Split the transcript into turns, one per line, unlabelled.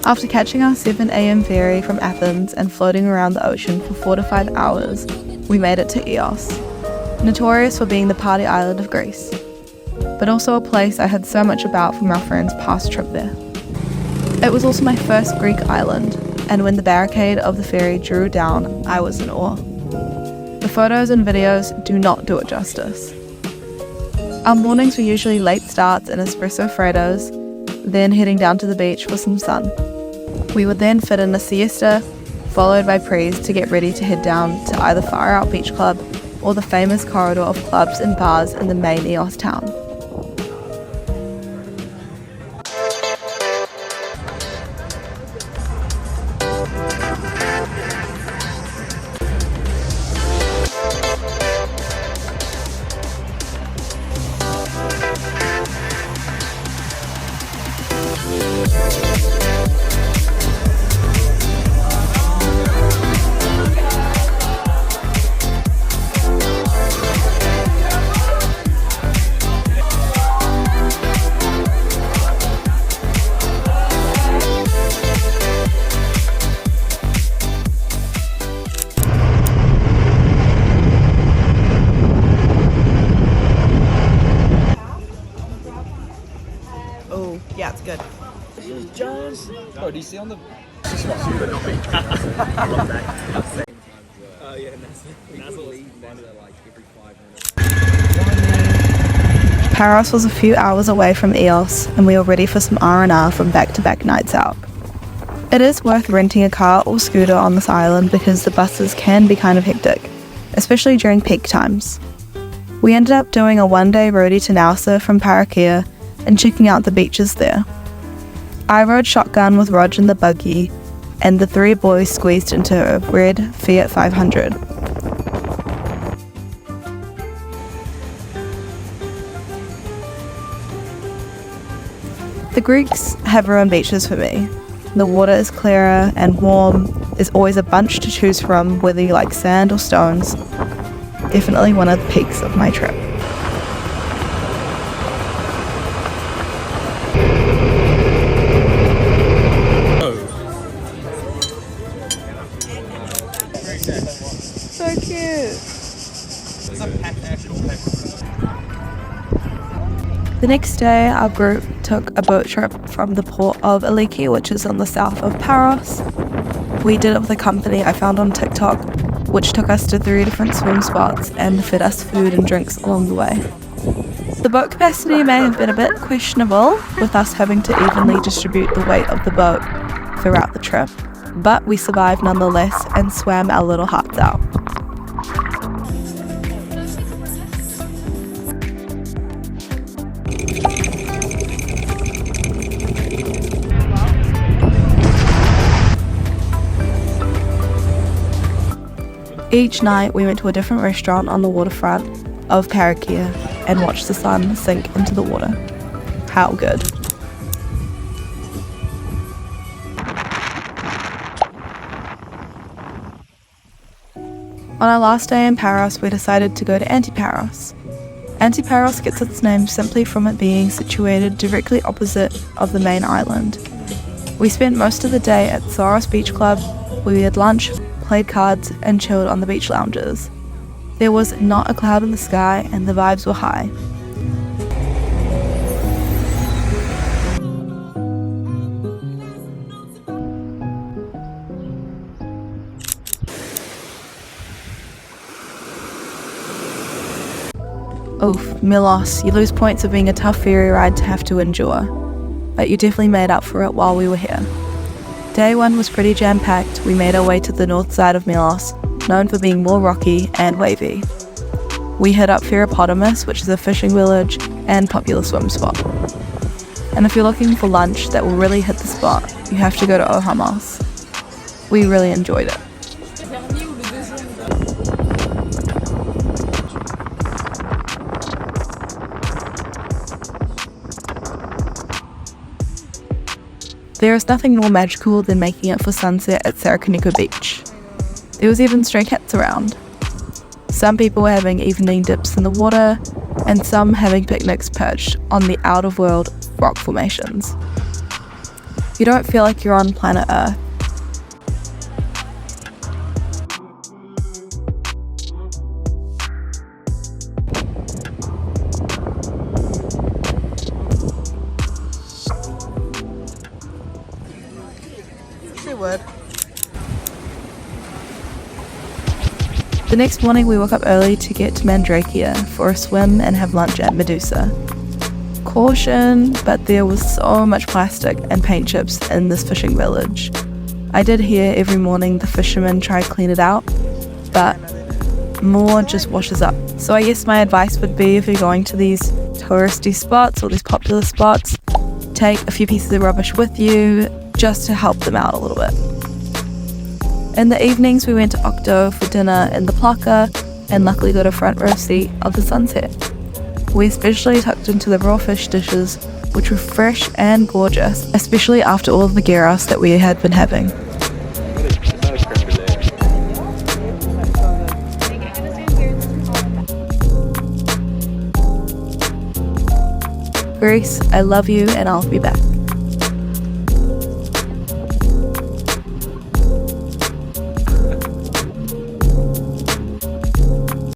After catching our 7 a.m. ferry from Athens and floating around the ocean for 4 to 5 hours, we made it to Ios, notorious for being the party island of Greece, but also a place I heard so much about from our friend's past trip there. It was also my first Greek island, and when the barricade of the ferry drew down, I was in awe. The photos and videos do not do it justice. Our mornings were usually late starts and espresso freddos, then heading down to the beach for some sun. We would then fit in a siesta, followed by prees to get ready to head down to either Far Out Beach Club or the famous corridor of clubs and bars in the main Ios town.
Oh, yeah, it's good.
Oh, do you see on the...
Paros was a few hours away from Ios, and we were ready for some R&R from back-to-back nights out. It is worth renting a car or scooter on this island because the buses can be kind of hectic, especially during peak times. We ended up doing a one-day roadie to Naousa from Parakia and checking out the beaches there. I rode shotgun with Rog in the buggy, and the 3 boys squeezed into a red Fiat 500. The Greeks have ruined beaches for me. The water is clearer and warm, there's always a bunch to choose from whether you like sand or stones. Definitely one of the peaks of my trip. So cute! The next day, our group took a boat trip from the port of Aliki, which is on the south of Paros. We did it with a company I found on TikTok, which took us to 3 different swim spots and fed us food and drinks along the way. The boat capacity may have been a bit questionable, with us having to evenly distribute the weight of the boat throughout the trip, but we survived nonetheless and swam our little hearts out. Each night we went to a different restaurant on the waterfront of Parakia and watched the sun sink into the water. How good. On our last day in Paros, we decided to go to Antiparos. Antiparos gets its name simply from it being situated directly opposite of the main island. We spent most of the day at Soros Beach Club, where we had lunch, played cards, and chilled on the beach lounges. There was not a cloud in the sky, and the vibes were high. Oof, milos, you lose points of being a tough ferry ride to have to endure, but you definitely made up for it while we were here. Day 1 was pretty jam-packed. We made our way to the north side of Milos, known for being more rocky and wavy. We hit up Ferropotamus, which is a fishing village and popular swim spot. And if you're looking for lunch that will really hit the spot, you have to go to Ohamos. We really enjoyed it. There is nothing more magical than making it for sunset at Sarakaniko Beach. There was even stray cats around. Some people were having evening dips in the water, and some having picnics perched on the out-of-world rock formations. You don't feel like you're on planet Earth.
She would.
The next morning we woke up early to get to Mandrakia for a swim and have lunch at Medusa. Caution, but there was so much plastic and paint chips in this fishing village. I did hear every morning the fishermen try to clean it out, but more just washes up. So I guess my advice would be, if you're going to these touristy spots or these popular spots, take a few pieces of rubbish with you just to help them out a little bit. In the evenings we went to Octo for dinner in the Plaka and luckily got a front row seat of the sunset. We especially tucked into the raw fish dishes, which were fresh and gorgeous, especially after all of the gyros that we had been having. Greece, I love you and I'll be back.